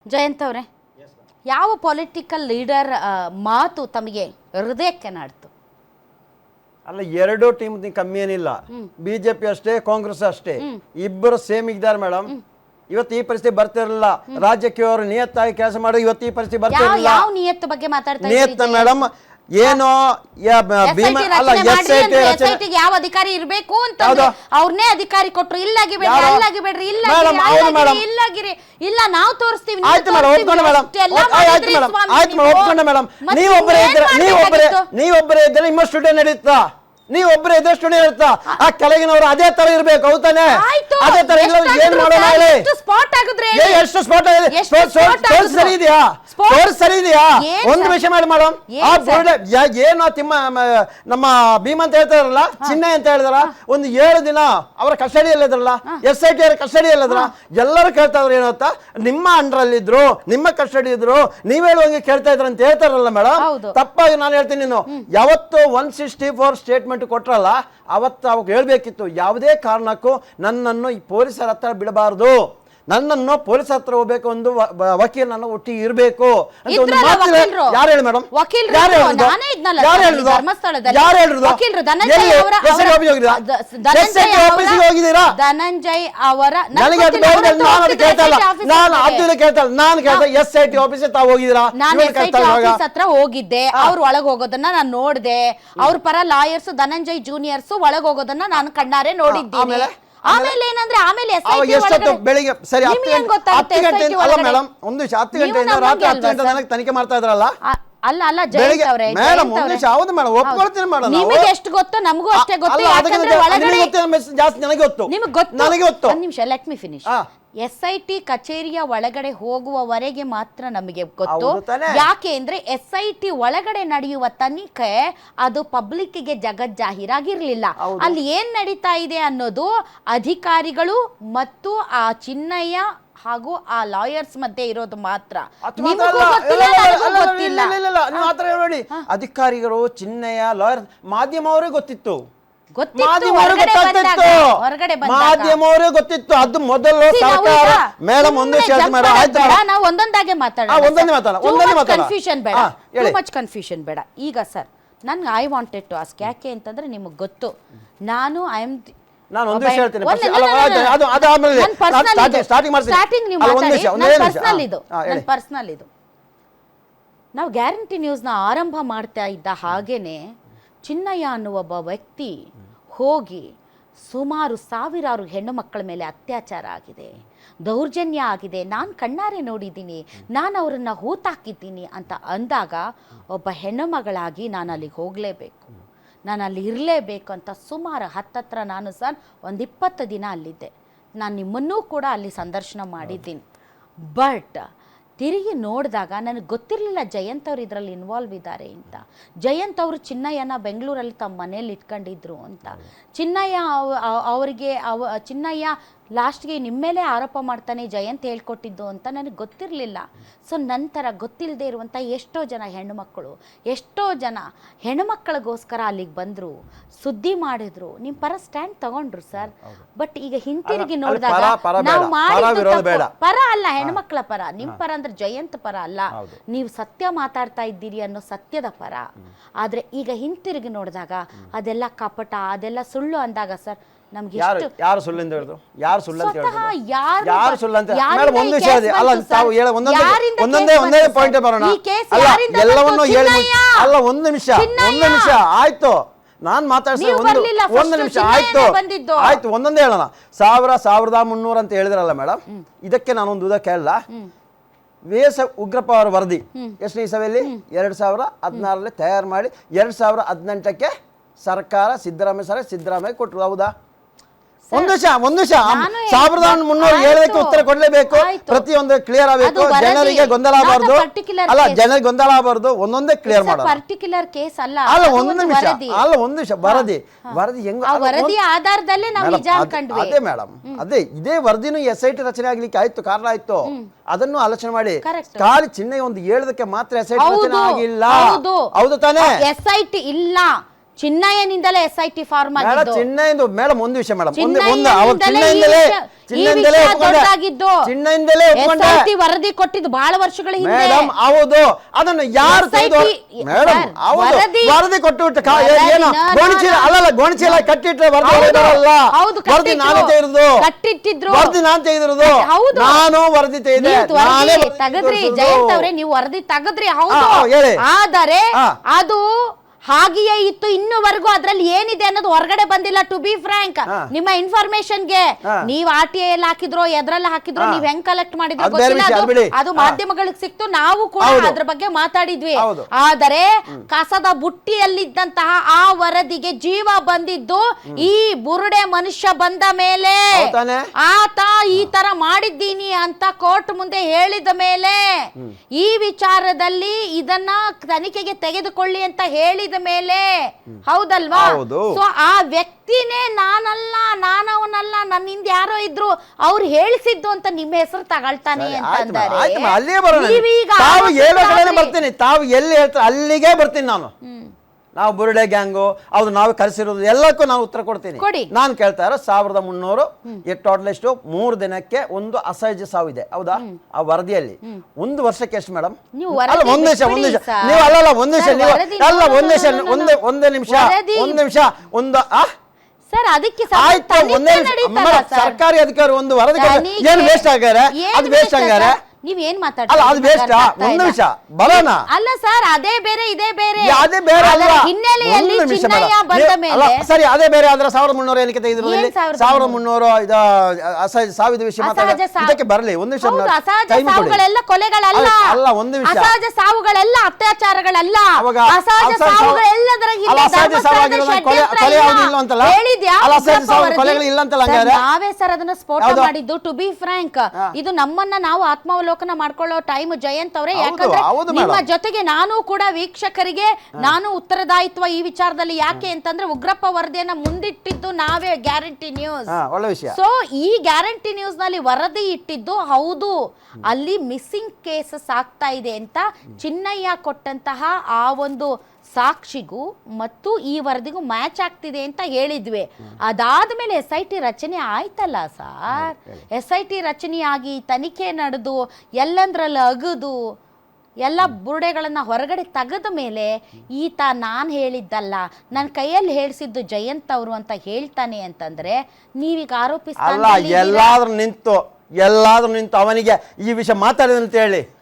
ಜಯಂತ್ ಅವರೇ, ಯಾವ political leader ಮಾತು ತಮಗೆ ಹೃದಯಕ್ಕೆ ನಾಡ್ತು? ಅಲ್ಲ, ಎರಡು ಟೀಮ್ ಕಮ್ಮಿ ಏನಿಲ್ಲ. ಬಿಜೆಪಿ ಅಷ್ಟೇ, ಕಾಂಗ್ರೆಸ್ ಅಷ್ಟೇ, ಇಬ್ಬರು ಸೇಮ್ ಇದ್ದಾರೆ ಮೇಡಮ್. ಇವತ್ತು ಈ ಪರಿಸ್ಥಿತಿ ಬರ್ತಿರಲಿಲ್ಲ. ರಾಜ್ಯಕ್ಕೆ ಅವರು ನಿಯತ್ತಾಗಿ ಕೆಲಸ ಮಾಡೋ ಇವತ್ತು ಈ ಪರಿಸ್ಥಿತಿ ಬರ್ತಿರಲಿಲ್ಲ. ಯಾವ ನಿಯತ್ತು ಬಗ್ಗೆ ಮಾತಾಡ್ತಾ ನಿಯತ್ತ ಮೇಡಮ್ ಏನೋ ಯಾವ ಅಧಿಕಾರಿ ಇರಬೇಕು ಅಂತ ಅವ್ರನ್ನೇ ಅಧಿಕಾರಿ ಕೊಟ್ರು. ಇಲ್ಲಾಗಿ ಬೇಡ್ರಿ, ಅಲ್ಲಾಗಿ ಬೇಡ್ರಿ, ಇಲ್ಲಾಗಿರಿ, ಇಲ್ಲ ನಾವು ತೋರಿಸ್ತೀವಿ. ಆಯ್ತು ಮೇಡಮ್, ಒಪ್ಕೊಂಡೆ ಮೇಡಮ್, ಆಯ್ತು ಮೇಡಮ್, ಒಪ್ಕೊಂಡೆ ಮೇಡಮ್. ನೀವೊಬ್ಬರೇ ಇದ್ರೆ ನಿಮ್ಮ ಸ್ಟುಡಿಯೋ ನಡೀತಾ, ನೀವೊಬ್ಬರೇ ಇದ್ರೆ ಸ್ಟುಡಿಯೋ ಇರುತ್ತಾ? ಆ ಕೆಳಗಿನವರು ಅದೇ ತರ ಇರ್ಬೇಕು, ಹೌದಾನೆ? ಅದೇ ತರ ಇಲ್ಲ ಏನ್ ಮಾಡೋಣ ಹೇಳಿ? ಎಷ್ಟು ಸ್ಪಾಟ್ ಆಗಿದೆ? ಸರಿ ಇದೆಯಾ? ಸರಿ ಇದೆಯಾ? ಒಂದು ವಿಷಯ ಮಾಡಿ ಮೇಡಮ್, ಆ ಬೋರ್ಡ್ ಏನು ನಮ್ಮ ಭೀಮ್ ಅಂತ ಹೇಳ್ತಾರಲ್ಲ, ಚಿನ್ನ ಅಂತ ಹೇಳಿದಾರ, ಒಂದು 7 ದಿನ ಅವರ ಕಸ್ಟಡಿಯಲ್ಲಿ ಇದ್ರಲ್ಲ, SIT ಅವರ ಕಸ್ಟಡಿಯಲ್ಲಿ ಇದ್ರ, ಎಲ್ಲರೂ ಕೇಳ್ತಾ ಇದ್ರು ಏನಂತ, ನಿಮ್ಮ ಅಂಡರ್ ಇದ್ರು, ನಿಮ್ಮ ಕಸ್ಟಡಿ ಇದ್ರು, ನೀವ್ ಹೇಳುವಂಗೆ ಕೇಳ್ತಾ ಇದ್ರ ಅಂತ ಹೇಳ್ತಾರಲ್ಲ ಮೇಡಮ್. ತಪ್ಪಾಗಿ ನಾನು ಹೇಳ್ತೀನಿ, ನೀನು ಯಾವತ್ತು 164 ಸ್ಟೇಟ್ಮೆಂಟ್ ಕೊಟ್ರಲ್ಲ, ಅವತ್ತು ಅವಾಗ ಹೇಳ್ಬೇಕಿತ್ತು, ಯಾವುದೇ ಕಾರಣಕ್ಕೂ ನನ್ನನ್ನು ಈ ಪೊಲೀಸರ ಹತ್ರ ಬಿಡಬಾರ್ದು, ನನ್ನನ್ನು ಪೊಲೀಸ್ ಹತ್ರ ಹೋಗ್ಬೇಕು, ಒಂದು ವಕೀಲ ನನ್ನ ಒಟ್ಟಿಗೆ ಇರಬೇಕು ಅಂತ ಒಂದು ಮಾತು. ಯಾರು ಹೇಳಿ ಮೇಡಮ್? ಧನಂಜಯ್ ಅವರ SIT ಆಫೀಸ್ ತಾವು ಹೋಗಿದ್ದೀರಾ? ನಾನು SIT ಆಫೀಸ್ ಹತ್ರ ಹೋಗಿದ್ದೆ. ಅವ್ರು ಒಳಗ್ ಹೋಗೋದನ್ನ ನಾನು ನೋಡಿದೆ. ಅವ್ರ ಪರ ಲಾಯರ್ಸ್, ಧನಂಜಯ್ ಜೂನಿಯರ್ಸ್ ಒಳಗ್ ಹೋಗೋದನ್ನ ನಾನು ಕಣ್ಣಾರೆ ನೋಡಿದ್ದೀನಿ. ಆಮೇಲೆ ಏನಂದ್ರೆ ಬೆಳಿಗ್ಗೆ ಸರಿ 10 ಗಂಟೆ ಅಲ್ಲ ಮೇಡಮ್, ಒಂದು 10 ಗಂಟೆಯಿಂದ ರಾತ್ರಿ 10 ಗಂಟೆ ತನಕ ತನಿಖೆ ಮಾಡ್ತಾ ಇದ್ರಲ್ಲ. ಅಲ್ಲ ಜಯಂತ್ ಅವರೇ, ಮೇಡಮ್ ಒಂದು ನಿಮಿಷ, ಹೌದು ಮೇಡಮ್, ಒಪ್ಕೊಳ್ತೀನಿ ಮೇಡಮ್. ನಿಮಗೆ ಎಷ್ಟು ಗೊತ್ತೋ ನಮಗೂ ಅಷ್ಟೇ ಗೊತ್ತು. ಯಾಕಂದ್ರೆ ಒಳಗಡೆ ಜಾಸ್ತಿ ನನಗೆ ಗೊತ್ತು, ನಿಮಗೆ ಗೊತ್ತು. ನನಗೆ ಗೊತ್ತು. ಒಂದು ನಿಮಿಷ, ಲೆಟ್ ಮಿ ಫಿನಿಶ್. SIT ಕಚೇರಿಯ ಒಳಗಡೆ ಹೋಗುವವರೆಗೆ ಮಾತ್ರ ನಮಗೆ ಗೊತ್ತು. ಯಾಕೆ ಅಂದ್ರೆ SIT ಒಳಗಡೆ ನಡೆಯುವ ತನಿಖೆ ಅದು ಪಬ್ಲಿಕ್ಗೆ ಜಗಜ್ಜಾಹೀರಾಗಿರ್ಲಿಲ್ಲ. ಅಲ್ಲಿ ಏನ್ ನಡೀತಾ ಇದೆ ಅನ್ನೋದು ಅಧಿಕಾರಿಗಳು ಮತ್ತು ಆ ಚಿನ್ನಯ್ಯ ಹಾಗೂ ಆ ಲಾಯರ್ಸ್ ಮಧ್ಯೆ ಇರೋದು ಮಾತ್ರ. ಅಧಿಕಾರಿಗಳು, ಚಿನ್ನಯ್ಯ, ಲಾಯರ್, ಮಾಧ್ಯಮವರೇ ಗೊತ್ತಿತ್ತು, ಮಾಧ್ಯಮವರೇ ಗೊತ್ತಿತ್ತು. ಅದು ಮೊದಲು ಸರ್ಕಾರ ಮೇಡಮ್ ಒಂದು ನಾವು ಒಂದೊಂದಾಗೆ ಕನ್ಫ್ಯೂಷನ್ ಬೇಡ. ಈಗ ಸರ್, ನನ್ಗೆ ಐ ವಾಂಟೆಡ್ ಟು ಆಸ್ಕ್, ಯಾಕೆ ಅಂತಂದ್ರೆ ನಿಮಗೆ ಗೊತ್ತು, ನಾನು ಒಂದು ವಿಷಯ ಹೇಳ್ತೀನಿ. ಪರ್ಸನಲ್ ಇದು ನಾವು ಗ್ಯಾರಂಟಿ ನ್ಯೂಸ್ನ ಆರಂಭ ಮಾಡ್ತಾ ಇದ್ದ ಹಾಗೇನೆ ಚಿನ್ನಯ್ಯ ಅನ್ನುವ ಒಬ್ಬ ವ್ಯಕ್ತಿ ಹೋಗಿ ಸುಮಾರು ಸಾವಿರಾರು ಹೆಣ್ಣು ಮಕ್ಕಳ ಮೇಲೆ ಅತ್ಯಾಚಾರ ಆಗಿದೆ, ದೌರ್ಜನ್ಯ ಆಗಿದೆ, ನಾನು ಕಣ್ಣಾರೆ ನೋಡಿದ್ದೀನಿ, ನಾನು ಅವರನ್ನು ಹೂತಾಕಿದ್ದೀನಿ ಅಂತ ಅಂದಾಗ ಒಬ್ಬ ಹೆಣ್ಣು ಮಗಳಾಗಿ ನಾನು ಅಲ್ಲಿಗೆ ಹೋಗಲೇಬೇಕು, ನಾನು ಅಲ್ಲಿ ಇರಲೇಬೇಕು ಅಂತ ಸುಮಾರು ಹತ್ತತ್ರ ನಾನು ಸರ್ ಒಂದು 20 ದಿನ ಅಲ್ಲಿದ್ದೆ. ನಾನು ನಿಮ್ಮನ್ನೂ ಕೂಡ ಅಲ್ಲಿ ಸಂದರ್ಶನ ಮಾಡಿದ್ದೀನಿ. ಬಟ್ ತಿರುಗಿ ನೋಡಿದಾಗ ನನಗೆ ಗೊತ್ತಿರಲಿಲ್ಲ ಜಯಂತ್ ಅವರು ಇದರಲ್ಲಿ ಇನ್ವಾಲ್ವ್ ಇದ್ದಾರೆ ಅಂತ. ಜಯಂತ್ ಅವರು ಚಿನ್ನಯ್ಯನ ಬೆಂಗಳೂರಲ್ಲಿ ತಮ್ಮ ಮನೇಲಿ ಇಟ್ಕೊಂಡಿದ್ರು ಅಂತ. ಚಿನ್ನಯ್ಯ ಲಾಸ್ಟ್ಗೆ ನಿಮ್ಮ ಮೇಲೆ ಆರೋಪ ಮಾಡ್ತಾನೆ ಜಯಂತ್ ಹೇಳ್ಕೊಟ್ಟಿದ್ದು ಅಂತ ನನಗೆ ಗೊತ್ತಿರಲಿಲ್ಲ. ಸೊ ನಂತರ ಗೊತ್ತಿಲ್ಲದೆ ಇರುವಂಥ ಎಷ್ಟೋ ಜನ ಹೆಣ್ಣುಮಕ್ಕಳು, ಎಷ್ಟೋ ಜನ ಹೆಣ್ಣುಮಕ್ಕಳಿಗೋಸ್ಕರ ಅಲ್ಲಿಗೆ ಬಂದರು, ಸುದ್ದಿ ಮಾಡಿದ್ರು, ನಿಮ್ಮ ಪರ ಸ್ಟ್ಯಾಂಡ್ ತಗೊಂಡ್ರು ಸರ್. ಬಟ್ ಈಗ ಹಿಂತಿರುಗಿ ನೋಡಿದಾಗ ನಾವು ಮಾಡಿದ್ದು ಪರ ಅಲ್ಲ, ಹೆಣ್ಮಕ್ಳ ಪರ. ನಿಮ್ಮ ಪರ ಅಂದ್ರೆ ಜಯಂತ್ ಪರ ಅಲ್ಲ, ನೀವು ಸತ್ಯ ಮಾತಾಡ್ತಾ ಇದ್ದೀರಿ ಅನ್ನೋ ಸತ್ಯದ ಪರ. ಆದ್ರೆ ಈಗ ಹಿಂತಿರುಗಿ ನೋಡಿದಾಗ ಅದೆಲ್ಲ ಕಪಟ, ಅದೆಲ್ಲ ಸುಳ್ಳು ಅಂದಾಗ ಸರ್ ನಮ್ಗೆ ಯಾರು ಸುಳ್ಳು ಅಂತ ಹೇಳಿದ್ರು? ಯಾರು ಸುಳ್ಳು ಅಂತ ಹೇಳಿದ್ರು? ಯಾರು ಸುಳ್ಳು ಅಂತ ಮೇಡಮ್ ಒಂದು ವಿಷಯ ಅಲ್ಲ, ತಾವು ಒಂದೊಂದೇ ಪಾಯಿಂಟ್ ಬರೋಣ. ಎಲ್ಲವನ್ನೂ ಹೇಳಿ ಅಲ್ಲ, ಒಂದು ನಿಮಿಷ ಆಯ್ತು, ನಾನ್ ಮಾತಾಡ್ತೀನಿ. ಒಂದು ನಿಮಿಷ ಆಯ್ತು, ಒಂದೊಂದೇ ಹೇಳೋಣ. 1300 ಅಂತ ಹೇಳಿದ್ರಲ್ಲ ಮೇಡಮ್, ಇದಕ್ಕೆ ನಾನೊಂದು ಉದಕ್ಕೆ ಹೇಳಲ್ಲ. ಉಗ್ರಪ್ಪ ಅವರ ವರದಿ ಎಷ್ಟು ಇಸವಿಯಲ್ಲಿ 2016 ತಯಾರು ಮಾಡಿ 2018 ಸರ್ಕಾರ ಸಿದ್ದರಾಮಯ್ಯ ಕೊಟ್ಟರು, ಹೌದಾ? ಒಂದು ವಿಷಯ 1300 ಹೇಳೋದಕ್ಕೆ ಉತ್ತರ ಕೊಡ್ಲೇಬೇಕು, ಪ್ರತಿಯೊಂದು ಕ್ಲಿಯರ್ ಆಗಬೇಕು, ಜನರಿಗೆ ಗೊಂದಲ ಆಗಬಾರ್ದು. ಅಲ್ಲ, ಜನರಿಗೆ ಗೊಂದಲ ಆಗಬಾರ್ದು, ಒಂದೊಂದೇ ಕ್ಲಿಯರ್ ಮಾಡೋಣ. ಪರ್ಟಿಕ್ಯುಲರ್ ಕೇಸ್ ಅಲ್ಲ, ಒಂದು ನಿಮಿಷ ವರದಿ ಹೆಂಗ ಆಧಾರದಲ್ಲೇ ನಾವು ನಿಜ ಅನ್ಕೊಂಡ್ವಿ. ಅದೇ ಮೇಡಮ್, ಇದೇ ವರದಿನೂ SIT ರಚನೆ ಆಗ್ಲಿಕ್ಕೆ ಆಯ್ತು, ಕಾರಣ ಆಯ್ತು. ಅದನ್ನು ಆಲೋಚನೆ ಮಾಡಿ. ಖಾಲಿ ಚಿನ್ನಯ್ಯ ಒಂದು ಹೇಳೋದಕ್ಕೆ ಮಾತ್ರ SIT ರಚನೆ ಆಗಿಲ್ಲ, ಹೌದು ತಾನೇ? SIT ಇಲ್ಲ, ಚಿನ್ನಯ್ಯನಿಂದಲೇ SIT ಫಾರ್ಮ್ ಮೇಡಮ್ ಆಗಿದ್ದು. ಚಿನ್ನಯಿಂದ ಮೇಡಮ್ ಒಂದು ವಿಷಯ ಮೇಡಮ್ ಚಿನ್ನಯ್ಯನಿಂದಲೇ ಚಿನ್ನಯಿಂದಲೇ ಒಪ್ಕೊಂಡೆ SIT ವರದಿ ಕೊಟ್ಟಿದ್ದು ಬಹಳ ವರ್ಷಗಳ ಹಿಂದೆ. ಮೇಡಮ್ ಹೌದು, ಅದನ್ನು ಯಾರು ತೆಗೆದು ಮೇಡಮ್ ಹೌದು ವರದಿ ಕೊಟ್ಟು ಏನು ಗೋಣಿಚೀಲ ಅಲ್ಲಲ್ಲ ಗೋಣಿಚೀಲ ಕಟ್ಟಿಟ್ರೆ ವರದಿ ಬರಲ್ಲ. ವರದಿ ನಾನೇ ತೆಗೆದು ಕಟ್ಟಿಟ್ಟಿದ್ರು, ವರದಿ ನಾನು ತೆಗೆದಿರೋದು, ನಾನು ವರದಿ ತೆಗೆದೆ. ತೆಗದ್ರಿ ಜಯಂತ್ ಅವ್ರೆ, ನೀವು ವರದಿ ತೆಗದ್ರಿ ಹೌದು. ಹೇಳಿ. ಆದರೆ ಅದು ಹಾಗೆಯೇ ಇತ್ತು, ಇನ್ನುವರೆಗೂ ಅದ್ರಲ್ಲಿ ಏನಿದೆ ಅನ್ನೋದು ಹೊರಗಡೆ ಬಂದಿಲ್ಲ. ಟು ಬಿ ಫ್ರಾಂಕ್, ನಿಮ್ಮ ಇನ್ಫಾರ್ಮೇಶನ್ಗೆ ನೀವ್ RTI ಎಲ್ಲ ಹಾಕಿದ್ರು, ಎದ್ರಲ್ಲ ಹಾಕಿದ್ರು, ನೀವ್ ಹೆಂಗ್ ಕಲೆಕ್ಟ್ ಮಾಡಿದ್ರು ಗೊತ್ತಿಲ್ಲ. ಅದು ಮಾಧ್ಯಮಗಳಿಗೆ ಸಿಕ್ತು, ನಾವು ಕೂಡ ಅದ್ರ ಬಗ್ಗೆ ಮಾತಾಡಿದ್ವಿ. ಆದರೆ ಕಸದ ಬುಟ್ಟಿಯಲ್ಲಿದ್ದಂತಹ ಆ ವರದಿಗೆ ಜೀವ ಬಂದಿದ್ದು ಈ ಬುರುಡೆ ಮನುಷ್ಯ ಬಂದ ಮೇಲೆ. ಆತ ಈ ತರ ಮಾಡಿದ್ದೀನಿ ಅಂತ ಕೋರ್ಟ್ ಮುಂದೆ ಹೇಳಿದ ಮೇಲೆ ಈ ವಿಚಾರದಲ್ಲಿ ಇದನ್ನ ತನಿಖೆಗೆ ತೆಗೆದುಕೊಳ್ಳಿ ಅಂತ ಹೇಳಿದ ಮೇಲೆ, ಹೌದಲ್ವಾ? ಸೊ ಆ ವ್ಯಕ್ತಿನೇ ನಾನಲ್ಲ, ನಾನವನಲ್ಲ, ನನ್ನಿಂದ ಯಾರೋ ಇದ್ರು ಅವ್ರು ಹೇಳಿಸಿದ್ದು ಅಂತ ನಿಮ್ಮ ಹೆಸರು ತಗೊಳ್ತಾನೆ ಅಂತಂದರೆ ಬರ್ತೀನಿ. ತಾವು ಎಲ್ಲಿ ಹೇಳ್ತಾರೆ ಅಲ್ಲಿಗೆ ಬರ್ತೀನಿ ನಾನು. ನಾವು ಬುರುಡೆ ಗ್ಯಾಂಗು ಅದು ನಾವು ಕರೆಸಿರೋದು ಎಲ್ಲಕ್ಕೂ ನಾವು ಉತ್ತರ ಕೊಡ್ತೀನಿ. ನಾನು ಕೇಳ್ತಾ ಇರೋ 1300 ಟೋಟಲ್ ಎಷ್ಟು 3 ದಿನಕ್ಕೆ ಒಂದು ಅಸಹಜ ಸಾವಿದೆ, ಹೌದಾ? ಆ ವರದಿಯಲ್ಲಿ 1 ವರ್ಷಕ್ಕೆ ಎಷ್ಟು ಮೇಡಮ್? ಅಲ್ಲ ಒಂದ್ ನಿಮಿಷ ನೀವು ಅಲ್ಲಲ್ಲ ಒಂದ್ ನಿಮಿಷ ನೀವು ಅಲ್ಲ ಒಂದೇ ನಿಮಿಷ ಒಂದು ಸರ್ ಅದಕ್ಕೆ ಸರ್ಕಾರಿ ಅಧಿಕಾರಿ ಒಂದು ವರದಿ ಏನು ವೇಸ್ಟ್ ಆಗ್ಯಾರೆ, ಅದು ವೇಸ್ಟ್ ಆಗ್ಯಾರೆ. ನೀವ್ ಏನ್ ಅಲ್ಲ ಅದು ವೇಸ್ಟ್. ಒಂದ್ ನಿಮಿಷ ಬರೋಣ. ಅಲ್ಲ ಸರ್, ಅದೇ ಬೇರೆ ಇದೇ ಬೇರೆ. ಅದೇ ಬೇರೆ ಅಲ್ಲ, ಹಿನ್ನೆಲೆಯಲ್ಲಿ ಚಿನ್ನಯ್ಯ ಬಂದ ಮೇಲೆ ಸರಿ ಅದೇ ಬೇರೆ ಆದ್ರೆ 1300 ಏನಕ್ಕೆ ತೆಗೆದಿರೋದು? 1300 ಇದು ಅಸಹಜ ಸಾವಿದ ವಿಷಯ ಇದಕ್ಕೆ ಬರಲಿ. ಒಂದ್ ನಿಮಿಷ. ಅಸಹಜ ಸಾವುಗಳೆಲ್ಲ ಕೊಲೆಗಳಲ್ಲ, ಅಲ್ಲ ಒಂದ್ ನಿಮಿಷ. ಅಸಹಜ ಸಾವುಗಳೆಲ್ಲ ಅತ್ಯಾಚಾರಗಳಲ್ಲ. ಅಸಹಜ ಸಾವುಗಳೆಲ್ಲದರ ನಾವೇ ಸರ್ ಅದನ್ನ ಸ್ಫೋಟ ಮಾಡಿದ್ದು. ಟು ಬಿ ಫ್ರಾಂಕ್, ಇದು ನಮ್ಮನ್ನ ನಾವು ಆತ್ಮಾವಲೋಕನ ಮಾಡ್ಕೊಳ್ಳೋ ಟೈಮ್ ಜಯಂತ್ ಅವರೇ. ಯಾಕಂದ್ರೆ ನಿಮ್ಮ ಜೊತೆಗೆ ನಾನು ಕೂಡ ವೀಕ್ಷಕರಿಗೆ ನಾನು ಉತ್ತರದಾಯಿತ್ವ ಈ ವಿಚಾರದಲ್ಲಿ. ಯಾಕೆ ಅಂತಂದ್ರೆ ಉಗ್ರಪ್ಪ ವರದಿಯನ್ನ ಮುಂದಿಟ್ಟಿದ್ದು ನಾವೇ, ಗ್ಯಾರಂಟಿ ನ್ಯೂಸ್. ಸೊ ಈ ಗ್ಯಾರಂಟಿ ನ್ಯೂಸ್ ನಲ್ಲಿ ವರದಿ ಇಟ್ಟಿದ್ದು ಹೌದು, ಅಲ್ಲಿ ಮಿಸ್ಸಿಂಗ್ ಕೇಸಸ್ ಆಗ್ತಾ ಇದೆ ಅಂತ ಚಿನ್ನಯ್ಯ ಕೊಟ್ಟಂತಹ ಆ ಒಂದು ಸಾಕ್ಷಿಗೂ ಮತ್ತು ಈ ವರದಿಗೂ ಮ್ಯಾಚ್ ಆಗ್ತಿದೆ ಅಂತ ಹೇಳಿದ್ವಿ. ಅದಾದ್ಮೇಲೆ SIT ರಚನೆ ಆಯ್ತಲ್ಲ ಸರ್. SIT ರಚನೆಯಾಗಿ ತನಿಖೆ ನಡೆದು ಎಲ್ಲಂದ್ರಲ್ಲಿ ಅಗದು ಎಲ್ಲ ಬುರುಡೆಗಳನ್ನ ಹೊರಗಡೆ ತೆಗೆದ ಮೇಲೆ ಈತ ನಾನು ಹೇಳಿದ್ದಲ್ಲ, ನನ್ನ ಕೈಯಲ್ಲಿ ಹೇಳಿಸಿದ್ದು ಜಯಂತ್ ಅವರು ಅಂತ ಹೇಳ್ತಾನೆ ಅಂತಂದ್ರೆ ನೀವೀಗ ಆರೋಪಿಸ್ತಾ ಎಲ್ಲಾದ್ರೂ ನಿಂತು ಅವನಿಗೆ ಈ ವಿಷಯ ಮಾತಾಡಿದ ಅಂತ ಹೇಳಿ